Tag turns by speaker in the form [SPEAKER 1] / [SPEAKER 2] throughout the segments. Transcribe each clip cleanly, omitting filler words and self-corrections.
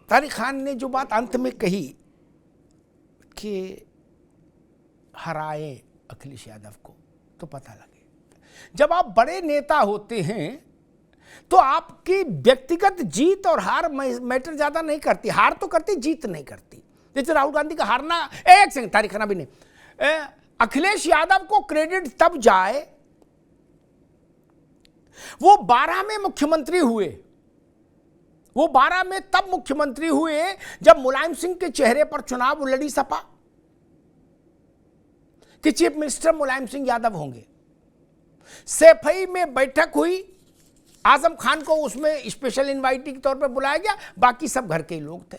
[SPEAKER 1] तारिक खान ने जो बात अंत में कही कि हराए अखिलेश यादव को, तो पता लगे जब आप बड़े नेता होते हैं तो आपकी व्यक्तिगत जीत और हार मैटर ज्यादा नहीं करती। हार तो करती, जीत नहीं करती। जैसे राहुल गांधी का हारना, एक सेकंड, तारिक खान भी नहीं, अखिलेश यादव को क्रेडिट तब जाए, वो 12 में मुख्यमंत्री हुए। वो 12 में तब मुख्यमंत्री हुए जब मुलायम सिंह के चेहरे पर चुनाव लड़ी सपा कि चीफ मिनिस्टर मुलायम सिंह यादव होंगे। सैफई में बैठक हुई, आजम खान को उसमें स्पेशल इनवाइटी के तौर पर बुलाया गया, बाकी सब घर के ही लोग थे।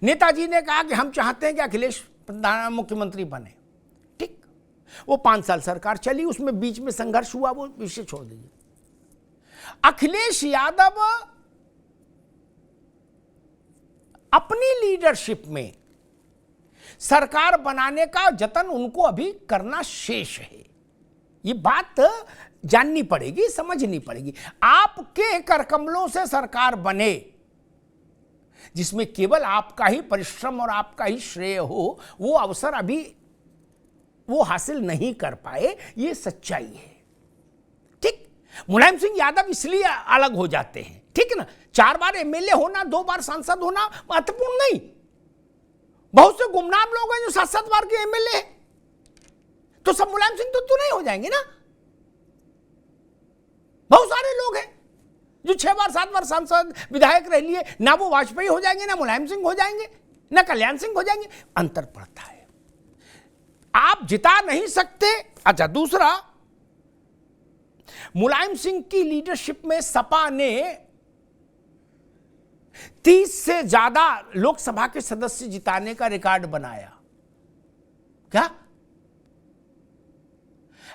[SPEAKER 1] नेताजी ने कहा कि हम चाहते हैं कि अखिलेश मुख्यमंत्री बने। ठीक, वो 5 साल सरकार चली, उसमें बीच में संघर्ष हुआ, वो विषय छोड़ दीजिए। अखिलेश यादव अपनी लीडरशिप में सरकार बनाने का जतन उनको अभी करना शेष है। ये बात जाननी पड़ेगी, समझनी पड़ेगी। आपके करकमलों से सरकार बने जिसमें केवल आपका ही परिश्रम और आपका ही श्रेय हो, वो अवसर अभी वो हासिल नहीं कर पाए, ये सच्चाई है। ठीक, मुलायम सिंह यादव इसलिए अलग हो जाते हैं, ठीक है ना। 4 बार एमएलए होना, 2 बार सांसद होना महत्वपूर्ण नहीं। बहुत से गुमनाम लोग हैं जो 7-7 बार के एमएलए हैं, तो सब मुलायम सिंह तो नहीं हो जाएंगे ना। बहुत सारे लोग हैं जो 6 बार 7 बार सांसद विधायक रह लिए, ना वो वाजपेयी हो जाएंगे, ना मुलायम सिंह हो जाएंगे, ना कल्याण सिंह हो जाएंगे। अंतर पड़ता है, आप जिता नहीं सकते। अच्छा, दूसरा, मुलायम सिंह की लीडरशिप में सपा ने 30 से ज्यादा लोकसभा के सदस्य जिताने का रिकॉर्ड बनाया। क्या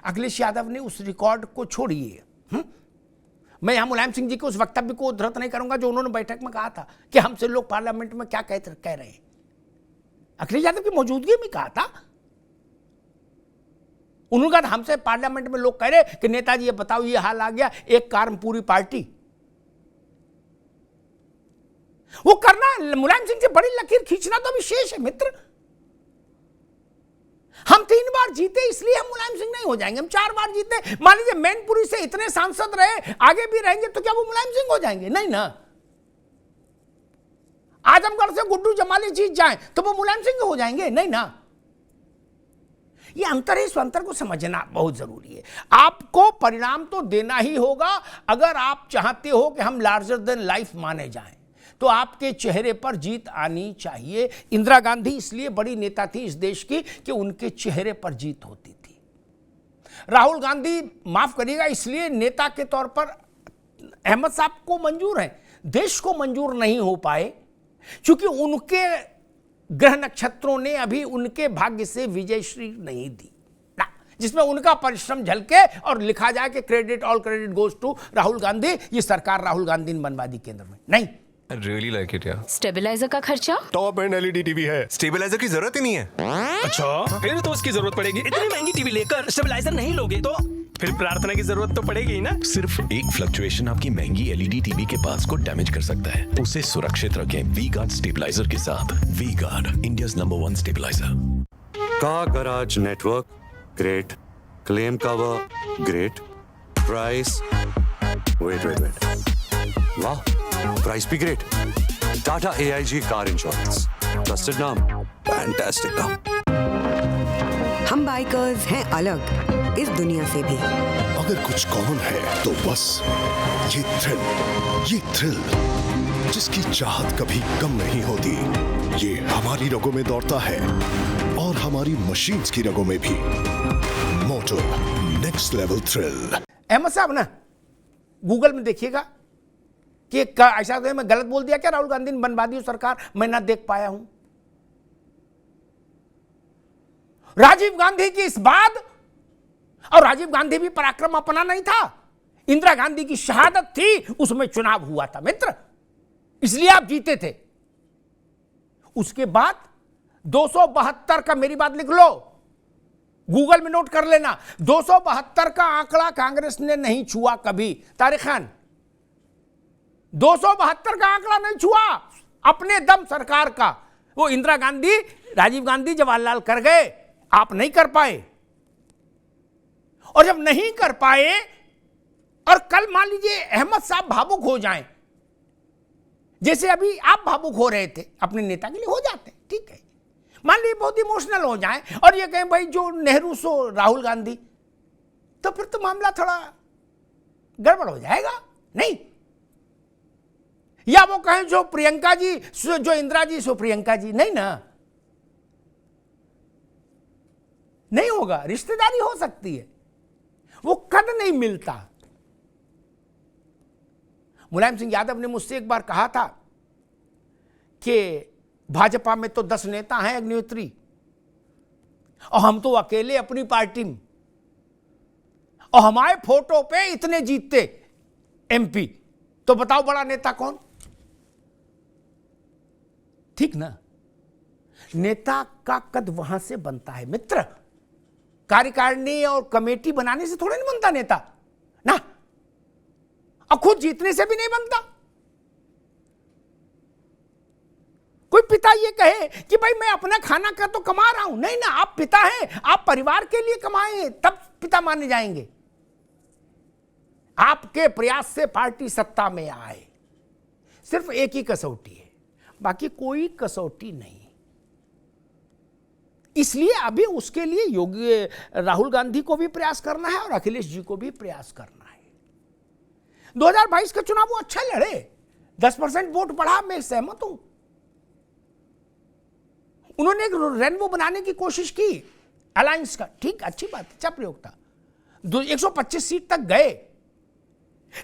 [SPEAKER 1] अखिलेश यादव ने उस रिकॉर्ड को छोड़िए। मैं यहां मुलायम सिंह जी के उस वक्तव्य को उद्धृत नहीं करूंगा जो उन्होंने बैठक में कहा था कि हमसे लोग पार्लियामेंट में क्या कह रहे हैं। अखिलेश यादव की मौजूदगी में कहा था। उन्होंने कहा हमसे पार्लियामेंट में लोग कह रहे कि नेताजी ये बताओ, ये हाल आ गया, एक कार में पूरी पार्टी। वो करना, मुलायम सिंह से बड़ी लकीर खींचना तो विशेष है मित्र। हम 3 बार जीते इसलिए हम मुलायम सिंह नहीं हो जाएंगे। हम 4 बार जीते, मान लीजिए मैनपुरी से इतने सांसद रहे, आगे भी रहेंगे, तो क्या वो मुलायम सिंह हो जाएंगे? नहीं ना। आजमगढ़ से गुड्डू जमाली जीत जाए तो वो मुलायम सिंह हो जाएंगे? नहीं ना। ये अंतर है, इस अंतर को समझना बहुत जरूरी है। आपको परिणाम तो देना ही होगा। अगर आप चाहते हो कि हम लार्जर देन लाइफ माने जाएं, तो आपके चेहरे पर जीत आनी चाहिए। इंदिरा गांधी इसलिए बड़ी नेता थी इस देश की कि उनके चेहरे पर जीत होती थी। राहुल गांधी, माफ करिएगा, इसलिए नेता के तौर पर अहमद साहब को मंजूर है, देश को मंजूर नहीं हो पाए, क्योंकि उनके ग्रह नक्षत्रों ने अभी उनके भाग्य से विजयश्री नहीं दी ना, जिसमें उनका परिश्रम झलके और लिखा जाए कि credit, all credit goes to Rahul Gandhi. ये सरकार राहुल गांधी ने बनवा दी केंद्र में। नहीं,
[SPEAKER 2] I really like it, yeah.
[SPEAKER 3] Stabiliser का खर्चा?
[SPEAKER 4] टॉप एंड एलईडी टीवी है,
[SPEAKER 2] स्टेबलाइजर की जरूरत ही नहीं है।
[SPEAKER 4] अच्छा फिर तो उसकी जरूरत पड़ेगी।
[SPEAKER 5] इतनी महंगी टीवी लेकर स्टेबलाइजर नहीं लोगे तो
[SPEAKER 4] फिर प्रार्थना की जरूरत तो पड़ेगी ही ना।
[SPEAKER 6] सिर्फ एक फ्लक्चुएशन आपकी महंगी एलईडी टीवी के पास को डैमेज कर सकता है। उसे सुरक्षित रखें वी गार्ड स्टेबलाइजर के साथ। V guard, India's number 1 stabiliser.
[SPEAKER 7] Car garage network great, claim cover great, price wait वाह, प्राइस भी great. Tata AIG car insurance, trusted नाम, फैंटास्टिक नाम।
[SPEAKER 8] हम बाइकर्स हैं अलग इस दुनिया से भी।
[SPEAKER 9] अगर कुछ कॉमन है तो बस ये थ्रिल जिसकी चाहत कभी कम नहीं होती। ये हमारी रगों में दौड़ता है और हमारी मशीन्स की रगों में भी। मोटो नेक्स्ट लेवल थ्रिल।
[SPEAKER 1] अहमद साहब ना, गूगल में देखिएगा कि ऐसा तो मैं गलत बोल दिया क्या, राहुल गांधी ने बनवा दी सरकार, मैं ना देख पाया हूं। राजीव गांधी की इस बात, और राजीव गांधी भी पराक्रम अपना नहीं था, इंदिरा गांधी की शहादत थी, उसमें चुनाव हुआ था मित्र, इसलिए आप जीते थे। उसके बाद 272 का, मेरी बात लिख लो, गूगल में नोट कर लेना, 272 का आंकड़ा कांग्रेस ने नहीं छुआ कभी। तारिक खान, 272 का आंकड़ा नहीं छुआ अपने दम सरकार का। वो इंदिरा गांधी, राजीव गांधी, जवाहरलाल कर गए, आप नहीं कर पाए। और जब नहीं कर पाए और कल मान लीजिए अहमद साहब भावुक हो जाएं, जैसे अभी आप भावुक हो रहे थे, अपने नेता के लिए हो जाते हैं, ठीक है। मान लीजिए बहुत इमोशनल हो जाएं और ये कहें भाई जो नेहरू सो राहुल गांधी, तो फिर तो मामला थोड़ा गड़बड़ हो जाएगा, नहीं? या वो कहें जो प्रियंका जी, जो इंदिरा जी सो प्रियंका जी, नहीं ना, नहीं होगा। रिश्तेदारी हो सकती है, वो कद नहीं मिलता। मुलायम सिंह यादव ने मुझसे एक बार कहा था कि भाजपा में तो 10 नेता हैं अग्निहोत्री, और हम तो अकेले अपनी पार्टी में, और हमारे फोटो पे इतने जीतते एमपी, तो बताओ बड़ा नेता कौन? ठीक ना? नेता का कद वहां से बनता है मित्र, कार्यकारिणी और कमेटी बनाने से थोड़ा नहीं बनता नेता ना, और खुद जीतने से भी नहीं बनता। कोई पिता ये कहे कि भाई मैं अपना खाना का तो कमा रहा हूं, नहीं ना, आप पिता हैं, आप परिवार के लिए कमाएं तब पिता माने जाएंगे। आपके प्रयास से पार्टी सत्ता में आए, सिर्फ एक ही कसौटी है, बाकी कोई कसौटी नहीं। इसलिए अभी उसके लिए योगी राहुल गांधी को भी प्रयास करना है और अखिलेश जी को भी प्रयास करना है। 2022 का चुनाव वो अच्छा लड़े, 10% वोट बढ़ा, मैं सहमत हूं। उन्होंने एक रेनबो बनाने की कोशिश की अलायंस का, ठीक, अच्छी बात, अच्छा प्रयोग था। 125 सीट तक गए,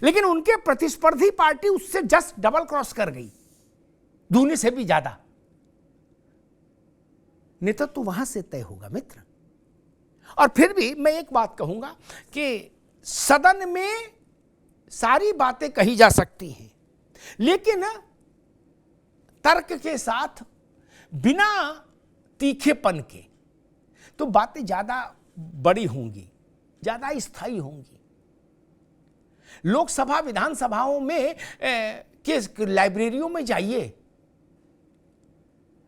[SPEAKER 1] लेकिन उनके प्रतिस्पर्धी पार्टी उससे जस्ट डबल क्रॉस कर गई, दूनी से भी ज्यादा। नेतृत्व तो वहां से तय होगा मित्र। और फिर भी मैं एक बात कहूंगा कि सदन में सारी बातें कही जा सकती हैं, लेकिन तर्क के साथ, बिना तीखेपन के, तो बातें ज्यादा बड़ी होंगी, ज्यादा स्थायी होंगी। लोकसभा विधानसभाओं में के लाइब्रेरियों में जाइए,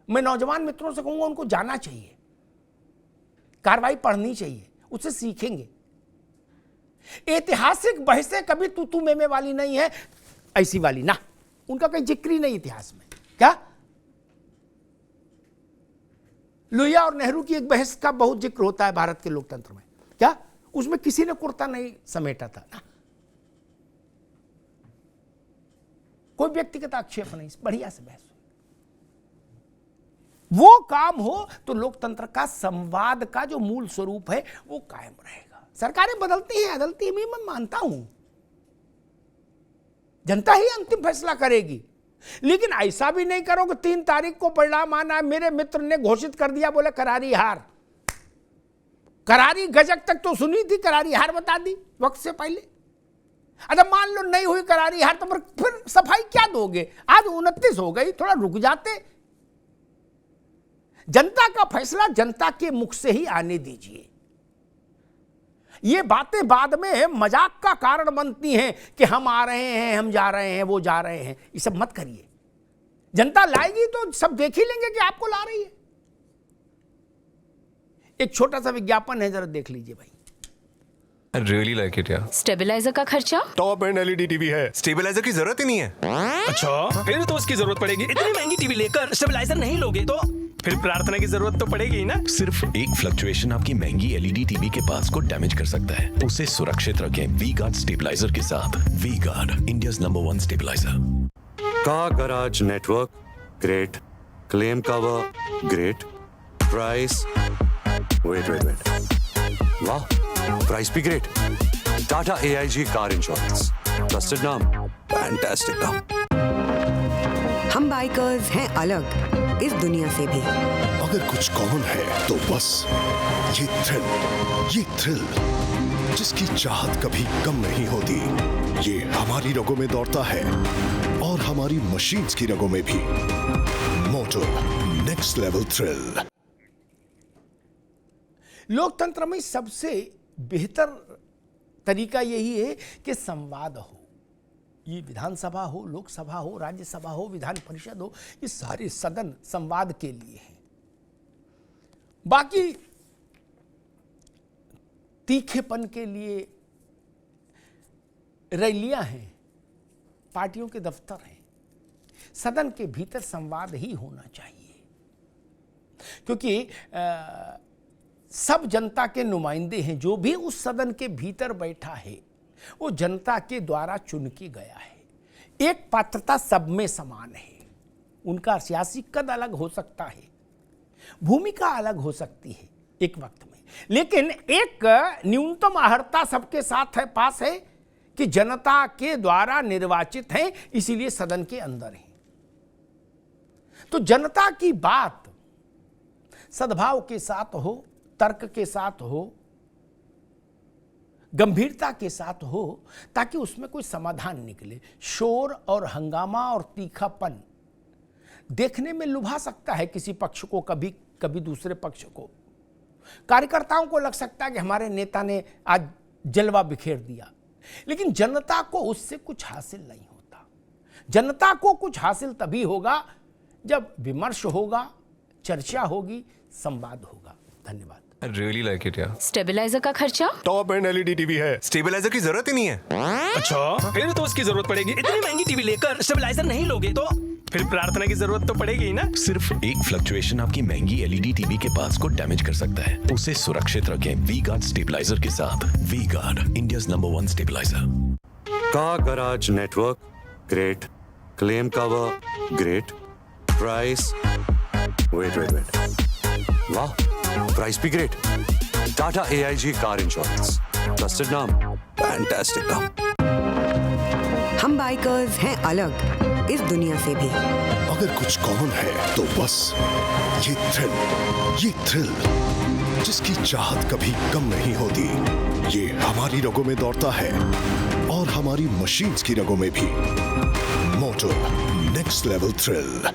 [SPEAKER 1] मैं नौजवान मित्रों से कहूंगा उनको जाना चाहिए, कार्रवाई पढ़नी चाहिए, उससे सीखेंगे। ऐतिहासिक बहसें कभी तू मैं वाली नहीं है, ऐसी वाली ना, उनका कोई जिक्र ही नहीं इतिहास में। क्या लोहिया और नेहरू की एक बहस का बहुत जिक्र होता है भारत के लोकतंत्र में, क्या उसमें किसी ने कुर्ता नहीं समेटा था ना, कोई व्यक्तिगत आक्षेप नहीं, बढ़िया से बहस। वो काम हो तो लोकतंत्र का, संवाद का जो मूल स्वरूप है वो कायम रहेगा। सरकारें बदलती हैं, बदलती हैं, मैं मानता हूं, जनता ही अंतिम फैसला करेगी। लेकिन ऐसा भी नहीं करो कि 3 तारीख को परिणाम आना, मेरे मित्र ने घोषित कर दिया, बोले करारी हार। करारी गजक तक तो सुनी थी, करारी हार बता दी वक्त से पहले। अच्छा मान लो नहीं हुई करारी हार, तो फिर सफाई क्या दोगे? आज 29 हो गई, थोड़ा रुक जाते। जनता का फैसला जनता के मुख से ही आने दीजिए। ये बातें बाद में मजाक का कारण बनती हैं कि हम आ रहे हैं, हम जा रहे हैं, वो जा रहे हैं, ये सब मत करिए। जनता लाएगी तो सब देख ही लेंगे कि आपको ला रही है। एक छोटा सा विज्ञापन है, जरा देख लीजिए भाई।
[SPEAKER 2] I really like it, yeah.
[SPEAKER 3] Stabiliser का खर्चा?
[SPEAKER 4] टॉप एंड एलईडी टीवी है।
[SPEAKER 2] स्टेबलाइजर की जरूरत ही नहीं है।
[SPEAKER 5] अच्छा,
[SPEAKER 4] फिर तो उसकी जरूरत पड़ेगी।
[SPEAKER 5] इतनी महंगी टीवी लेकर स्टेबलाइजर नहीं लोगे तो
[SPEAKER 4] फिर प्रार्थना की जरूरत तो पड़ेगी ही ना।
[SPEAKER 6] सिर्फ एक फ्लक्चुएशन आपकी महंगी एलईडी टीवी के पार्ट्स को डैमेज कर सकता है। उसे सुरक्षित रखें वी गार्ड स्टेबलाइजर के साथ। V guard, India's number 1 stabiliser.
[SPEAKER 7] Car garage network great, claim cover great, price wait वाह, प्राइस भी great. Tata AIG car insurance, trusted नाम, फैंटास्टिक नाम।
[SPEAKER 8] हम बाइकर्स हैं अलग इस दुनिया से भी।
[SPEAKER 9] अगर कुछ कॉमन है तो बस ये थ्रिल जिसकी चाहत कभी कम नहीं होती। ये हमारी रगों में दौड़ता है और हमारी मशीन्स की रगों में भी। मोटो नेक्स्ट लेवल थ्रिल।
[SPEAKER 1] लोकतंत्र में सबसे बेहतर तरीका यही है कि संवाद हो, ये विधानसभा हो, लोकसभा हो, राज्यसभा हो, विधान परिषद हो, ये सारे सदन संवाद के लिए हैं। बाकी तीखेपन के लिए रैलियां हैं, पार्टियों के दफ्तर हैं। सदन के भीतर संवाद ही होना चाहिए, क्योंकि सब जनता के नुमाइंदे हैं। जो भी उस सदन के भीतर बैठा है वो जनता के द्वारा चुन के गया है। एक पात्रता सब में समान है। उनका सियासी कद अलग हो सकता है, भूमिका अलग हो सकती है एक वक्त में, लेकिन एक न्यूनतम अर्हता सबके साथ है, पास है कि जनता के द्वारा निर्वाचित हैं, इसीलिए सदन के अंदर हैं। तो जनता की बात सद्भाव के साथ हो, तर्क के साथ हो, गंभीरता के साथ हो, ताकि उसमें कोई समाधान निकले। शोर और हंगामा और तीखापन देखने में लुभा सकता है किसी पक्ष को, कभी कभी दूसरे पक्ष को। कार्यकर्ताओं को लग सकता है कि हमारे नेता ने आज जलवा बिखेर दिया, लेकिन जनता को उससे कुछ हासिल नहीं होता। जनता को कुछ हासिल तभी होगा जब विमर्श होगा, चर्चा होगी, संवाद होगा। धन्यवाद।
[SPEAKER 2] I really like it, yeah.
[SPEAKER 3] Stabiliser का खर्चा?
[SPEAKER 4] टॉप एंड एलईडी टीवी है।
[SPEAKER 2] स्टेबलाइजर की जरूरत ही नहीं है।
[SPEAKER 5] अच्छा,
[SPEAKER 4] फिर तो उसकी जरूरत पड़ेगी।
[SPEAKER 5] इतनी महंगी टीवी लेकर स्टेबलाइजर नहीं लोगे तो?
[SPEAKER 4] फिर प्रार्थना की जरूरत तो पड़ेगी ही ना।
[SPEAKER 6] सिर्फ एक फ्लक्चुएशन आपकी महंगी एलईडी टीवी के पार्ट्स को डैमेज कर सकता है। उसे सुरक्षित रखें वी गार्ड स्टेबलाइजर के साथ। V guard, India's number 1 stabiliser.
[SPEAKER 7] Car garage network great, claim cover great, price wait वाह, प्राइस भी great. Tata AIG car insurance, trusted नाम, फैंटास्टिक नाम।
[SPEAKER 8] हम बाइकर्स हैं अलग इस दुनिया से भी।
[SPEAKER 9] अगर कुछ कॉमन है तो बस ये थ्रिल जिसकी चाहत कभी कम नहीं होती। ये हमारी रगों में दौड़ता है और हमारी मशीन्स की रगों में भी। मोटो नेक्स्ट लेवल थ्रिल।